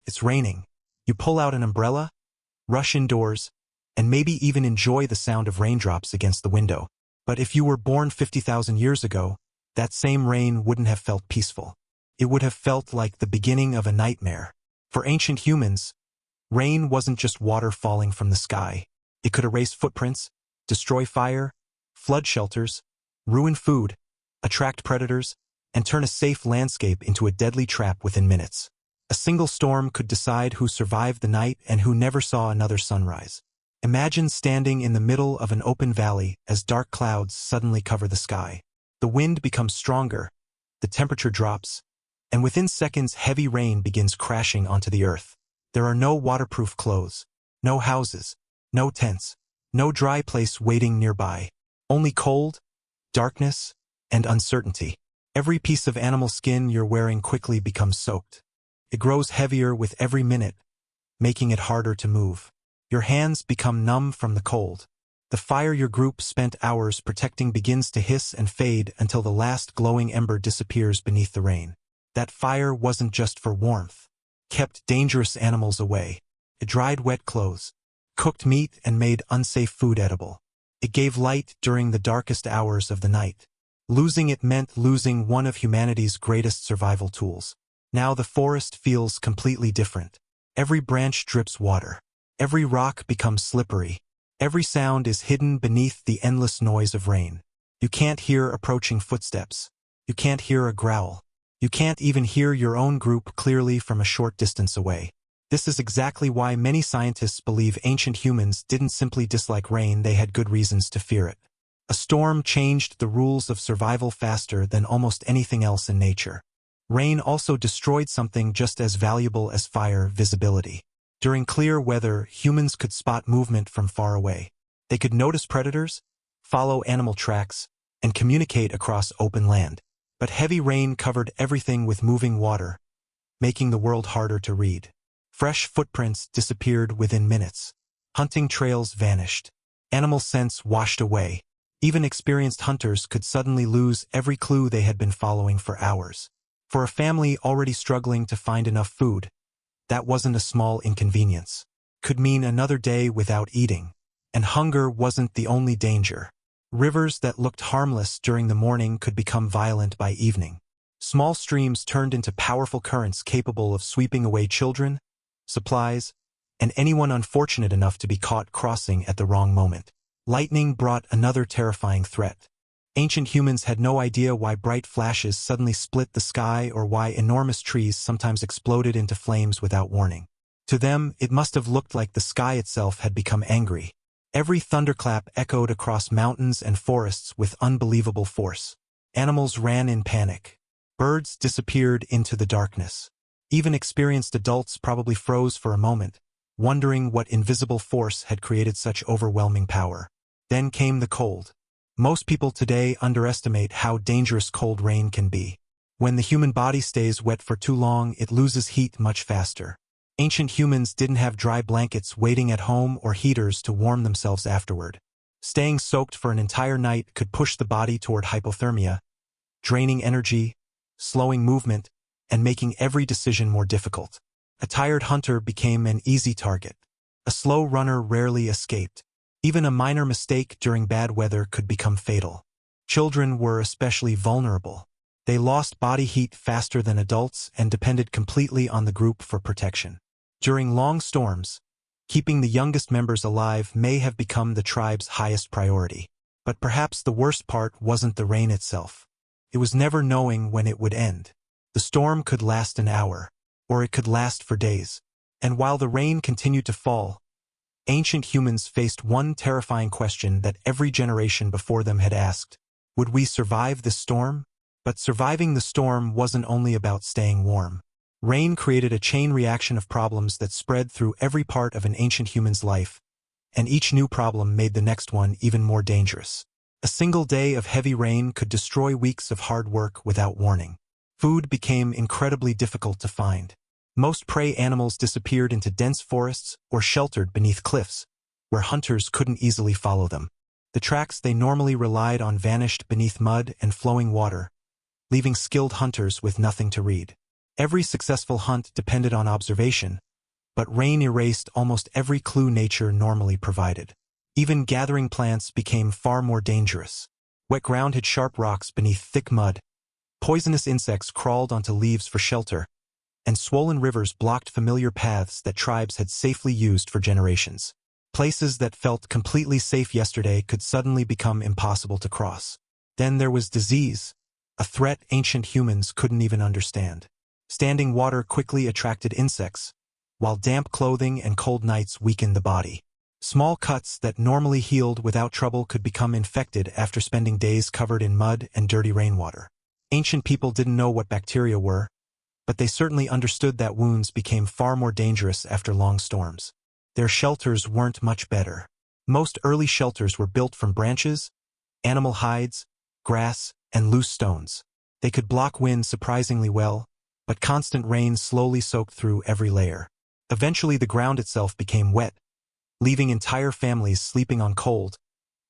It's raining. You pull out an umbrella, rush indoors, and maybe even enjoy the sound of raindrops against the window. But if you were born 50,000 years ago, that same rain wouldn't have felt peaceful. It would have felt like the beginning of a nightmare. For ancient humans, rain wasn't just water falling from the sky. It could erase footprints, destroy fire, flood shelters, ruin food, attract predators, and turn a safe landscape into a deadly trap within minutes. A single storm could decide who survived the night and who never saw another sunrise. Imagine standing in the middle of an open valley as dark clouds suddenly cover the sky. The wind becomes stronger, the temperature drops, and within seconds heavy rain begins crashing onto the earth. There are no waterproof clothes, no houses, no tents, no dry place waiting nearby. Only cold, darkness, and uncertainty. Every piece of animal skin you're wearing quickly becomes soaked. It grows heavier with every minute, making it harder to move. Your hands become numb from the cold. The fire your group spent hours protecting begins to hiss and fade until the last glowing ember disappears beneath the rain. That fire wasn't just for warmth. It kept dangerous animals away. It dried wet clothes, cooked meat, and made unsafe food edible. It gave light during the darkest hours of the night. Losing it meant losing one of humanity's greatest survival tools. Now the forest feels completely different. Every branch drips water. Every rock becomes slippery. Every sound is hidden beneath the endless noise of rain. You can't hear approaching footsteps. You can't hear a growl. You can't even hear your own group clearly from a short distance away. This is exactly why many scientists believe ancient humans didn't simply dislike rain, they had good reasons to fear it. A storm changed the rules of survival faster than almost anything else in nature. Rain also destroyed something just as valuable as fire: visibility. During clear weather, humans could spot movement from far away. They could notice predators, follow animal tracks, and communicate across open land. But heavy rain covered everything with moving water, making the world harder to read. Fresh footprints disappeared within minutes. Hunting trails vanished. Animal scents washed away. Even experienced hunters could suddenly lose every clue they had been following for hours. For a family already struggling to find enough food, that wasn't a small inconvenience. Could mean another day without eating. And hunger wasn't the only danger. Rivers that looked harmless during the morning could become violent by evening. Small streams turned into powerful currents capable of sweeping away children, supplies, and anyone unfortunate enough to be caught crossing at the wrong moment. Lightning brought another terrifying threat. Ancient humans had no idea why bright flashes suddenly split the sky or why enormous trees sometimes exploded into flames without warning. To them, it must have looked like the sky itself had become angry. Every thunderclap echoed across mountains and forests with unbelievable force. Animals ran in panic. Birds disappeared into the darkness. Even experienced adults probably froze for a moment, wondering what invisible force had created such overwhelming power. Then came the cold. Most people today underestimate how dangerous cold rain can be. When the human body stays wet for too long, it loses heat much faster. Ancient humans didn't have dry blankets waiting at home or heaters to warm themselves afterward. Staying soaked for an entire night could push the body toward hypothermia, draining energy, slowing movement, and making every decision more difficult. A tired hunter became an easy target. A slow runner rarely escaped. Even a minor mistake during bad weather could become fatal. Children were especially vulnerable. They lost body heat faster than adults and depended completely on the group for protection. During long storms, keeping the youngest members alive may have become the tribe's highest priority. But perhaps the worst part wasn't the rain itself. It was never knowing when it would end. The storm could last an hour, or it could last for days. And while the rain continued to fall, ancient humans faced one terrifying question that every generation before them had asked: would we survive this storm? But surviving the storm wasn't only about staying warm. Rain created a chain reaction of problems that spread through every part of an ancient human's life, and each new problem made the next one even more dangerous. A single day of heavy rain could destroy weeks of hard work without warning. Food became incredibly difficult to find. Most prey animals disappeared into dense forests or sheltered beneath cliffs, where hunters couldn't easily follow them. The tracks they normally relied on vanished beneath mud and flowing water, leaving skilled hunters with nothing to read. Every successful hunt depended on observation, but rain erased almost every clue nature normally provided. Even gathering plants became far more dangerous. Wet ground hid sharp rocks beneath thick mud, poisonous insects crawled onto leaves for shelter, and swollen rivers blocked familiar paths that tribes had safely used for generations. Places that felt completely safe yesterday could suddenly become impossible to cross. Then there was disease, a threat ancient humans couldn't even understand. Standing water quickly attracted insects, while damp clothing and cold nights weakened the body. Small cuts that normally healed without trouble could become infected after spending days covered in mud and dirty rainwater. Ancient people didn't know what bacteria were, but they certainly understood that wounds became far more dangerous after long storms. Their shelters weren't much better. Most early shelters were built from branches, animal hides, grass, and loose stones. They could block wind surprisingly well, but constant rain slowly soaked through every layer. Eventually the ground itself became wet, leaving entire families sleeping on cold,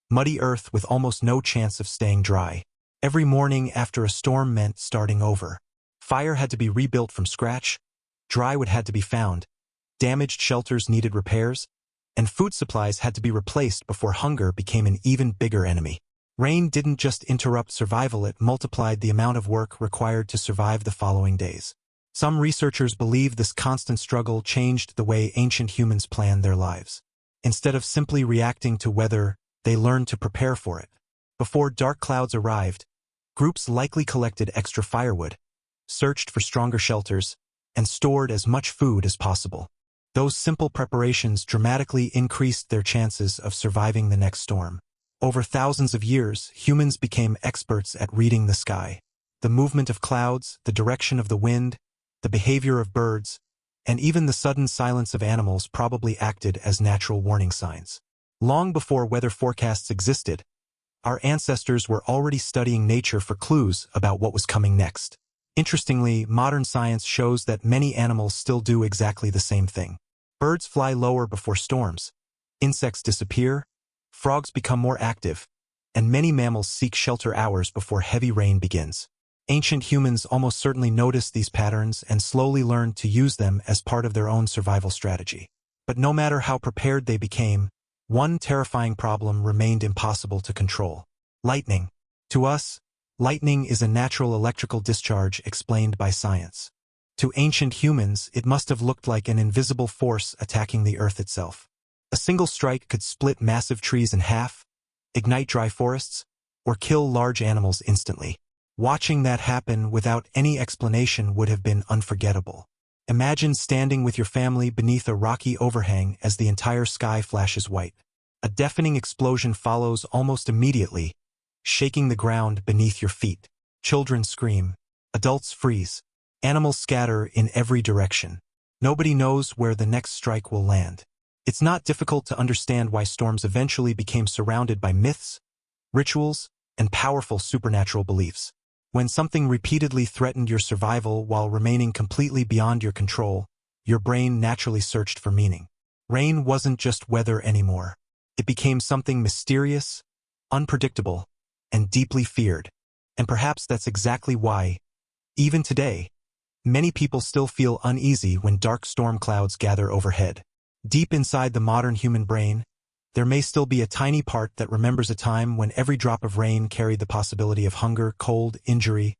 muddy earth with almost no chance of staying dry. Every morning after a storm meant starting over. Fire had to be rebuilt from scratch, dry wood had to be found, damaged shelters needed repairs, and food supplies had to be replaced before hunger became an even bigger enemy. Rain didn't just interrupt survival, it multiplied the amount of work required to survive the following days. Some researchers believe this constant struggle changed the way ancient humans planned their lives. Instead of simply reacting to weather, they learned to prepare for it. Before dark clouds arrived, groups likely collected extra firewood, searched for stronger shelters, and stored as much food as possible. Those simple preparations dramatically increased their chances of surviving the next storm. Over thousands of years, humans became experts at reading the sky. The movement of clouds, the direction of the wind, the behavior of birds, and even the sudden silence of animals probably acted as natural warning signs. Long before weather forecasts existed, our ancestors were already studying nature for clues about what was coming next. Interestingly, modern science shows that many animals still do exactly the same thing. Birds fly lower before storms, insects disappear, frogs become more active, and many mammals seek shelter hours before heavy rain begins. Ancient humans almost certainly noticed these patterns and slowly learned to use them as part of their own survival strategy. But no matter how prepared they became, one terrifying problem remained impossible to control: lightning. To us, lightning is a natural electrical discharge explained by science. To ancient humans, it must have looked like an invisible force attacking the earth itself. A single strike could split massive trees in half, ignite dry forests, or kill large animals instantly. Watching that happen without any explanation would have been unforgettable. Imagine standing with your family beneath a rocky overhang as the entire sky flashes white. A deafening explosion follows almost immediately, shaking the ground beneath your feet. Children scream, adults freeze, animals scatter in every direction. Nobody knows where the next strike will land. It's not difficult to understand why storms eventually became surrounded by myths, rituals, and powerful supernatural beliefs. When something repeatedly threatened your survival while remaining completely beyond your control, your brain naturally searched for meaning. Rain wasn't just weather anymore. It became something mysterious, unpredictable, and deeply feared. And perhaps that's exactly why, even today, many people still feel uneasy when dark storm clouds gather overhead. Deep inside the modern human brain, there may still be a tiny part that remembers a time when every drop of rain carried the possibility of hunger, cold, injury,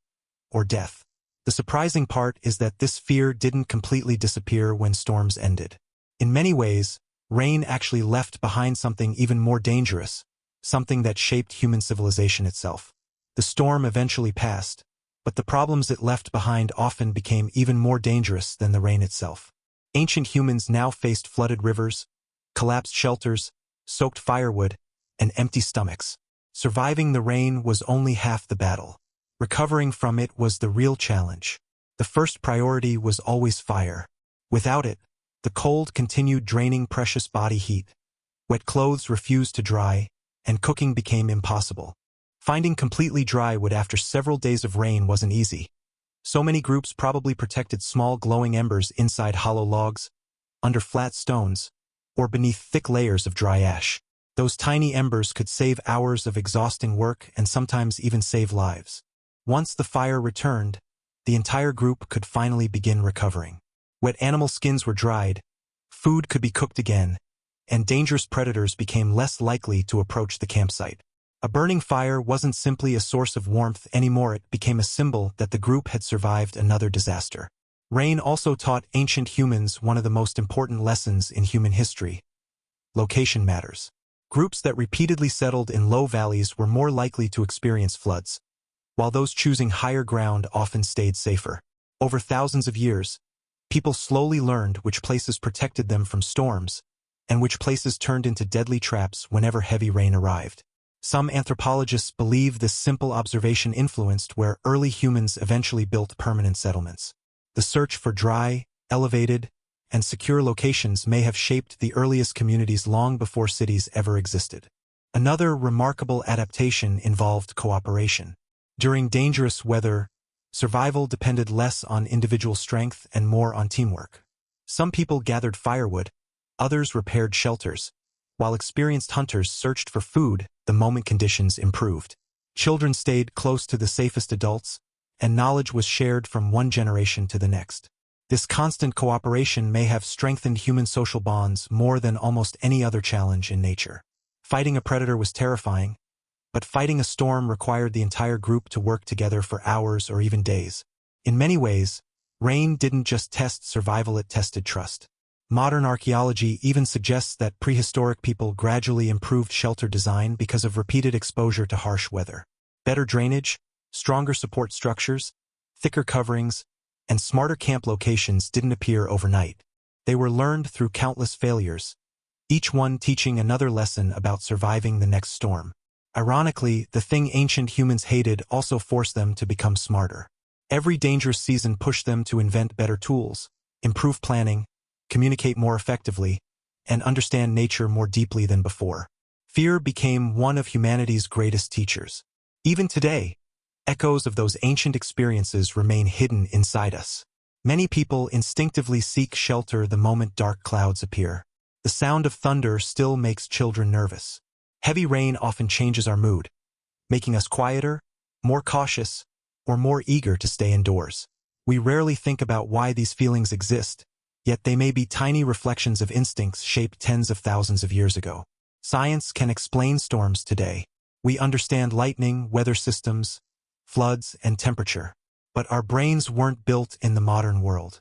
or death. The surprising part is that this fear didn't completely disappear when storms ended. In many ways, rain actually left behind something even more dangerous, something that shaped human civilization itself. The storm eventually passed, but the problems it left behind often became even more dangerous than the rain itself. Ancient humans now faced flooded rivers, collapsed shelters, soaked firewood, and empty stomachs. Surviving the rain was only half the battle. Recovering from it was the real challenge. The first priority was always fire. Without it, the cold continued draining precious body heat. Wet clothes refused to dry, and cooking became impossible. Finding completely dry wood after several days of rain wasn't easy. So many groups probably protected small glowing embers inside hollow logs, under flat stones, or beneath thick layers of dry ash. Those tiny embers could save hours of exhausting work and sometimes even save lives. Once the fire returned, the entire group could finally begin recovering. Wet animal skins were dried, food could be cooked again, and dangerous predators became less likely to approach the campsite. A burning fire wasn't simply a source of warmth anymore, it became a symbol that the group had survived another disaster. Rain also taught ancient humans one of the most important lessons in human history. Location matters. Groups that repeatedly settled in low valleys were more likely to experience floods, while those choosing higher ground often stayed safer. Over thousands of years, people slowly learned which places protected them from storms, and which places turned into deadly traps whenever heavy rain arrived. Some anthropologists believe this simple observation influenced where early humans eventually built permanent settlements. The search for dry, elevated, and secure locations may have shaped the earliest communities long before cities ever existed. Another remarkable adaptation involved cooperation. During dangerous weather, survival depended less on individual strength and more on teamwork. Some people gathered firewood, others repaired shelters, while experienced hunters searched for food the moment conditions improved. Children stayed close to the safest adults, and knowledge was shared from one generation to the next. This constant cooperation may have strengthened human social bonds more than almost any other challenge in nature. Fighting a predator was terrifying, but fighting a storm required the entire group to work together for hours or even days. In many ways, rain didn't just test survival, it tested trust. Modern archaeology even suggests that prehistoric people gradually improved shelter design because of repeated exposure to harsh weather. Better drainage, stronger support structures, thicker coverings, and smarter camp locations didn't appear overnight. They were learned through countless failures, each one teaching another lesson about surviving the next storm. Ironically, the thing ancient humans hated also forced them to become smarter. Every dangerous season pushed them to invent better tools, improve planning, communicate more effectively, and understand nature more deeply than before. Fear became one of humanity's greatest teachers. Even today, echoes of those ancient experiences remain hidden inside us. Many people instinctively seek shelter the moment dark clouds appear. The sound of thunder still makes children nervous. Heavy rain often changes our mood, making us quieter, more cautious, or more eager to stay indoors. We rarely think about why these feelings exist, yet they may be tiny reflections of instincts shaped tens of thousands of years ago. Science can explain storms today. We understand lightning, weather systems, floods, and temperature. But our brains weren't built in the modern world.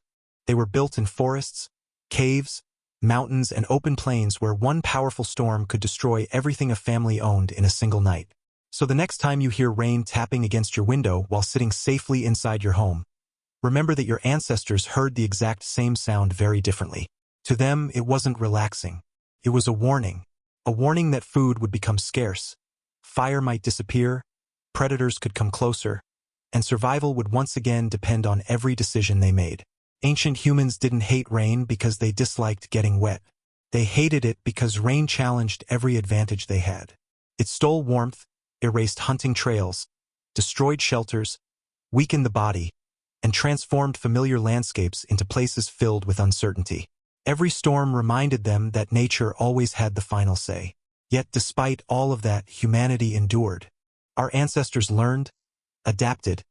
They were built in forests, caves, mountains, and open plains where one powerful storm could destroy everything a family owned in a single night. So the next time you hear rain tapping against your window while sitting safely inside your home, remember that your ancestors heard the exact same sound very differently. To them, it wasn't relaxing. It was a warning that food would become scarce, fire might disappear, predators could come closer, and survival would once again depend on every decision they made. Ancient humans didn't hate rain because they disliked getting wet. They hated it because rain challenged every advantage they had. It stole warmth, erased hunting trails, destroyed shelters, weakened the body, and transformed familiar landscapes into places filled with uncertainty. Every storm reminded them that nature always had the final say. Yet despite all of that, humanity endured. Our ancestors learned, adapted,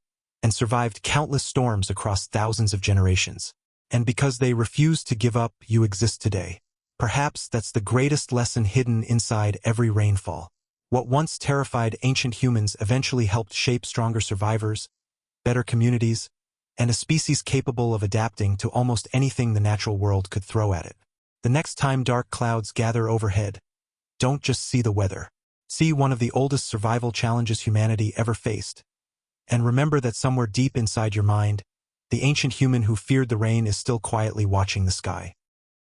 and survived countless storms across thousands of generations. And because they refused to give up, you exist today. Perhaps that's the greatest lesson hidden inside every rainfall. What once terrified ancient humans eventually helped shape stronger survivors, better communities, and a species capable of adapting to almost anything the natural world could throw at it. The next time dark clouds gather overhead, don't just see the weather. See one of the oldest survival challenges humanity ever faced. And remember that somewhere deep inside your mind, the ancient human who feared the rain is still quietly watching the sky.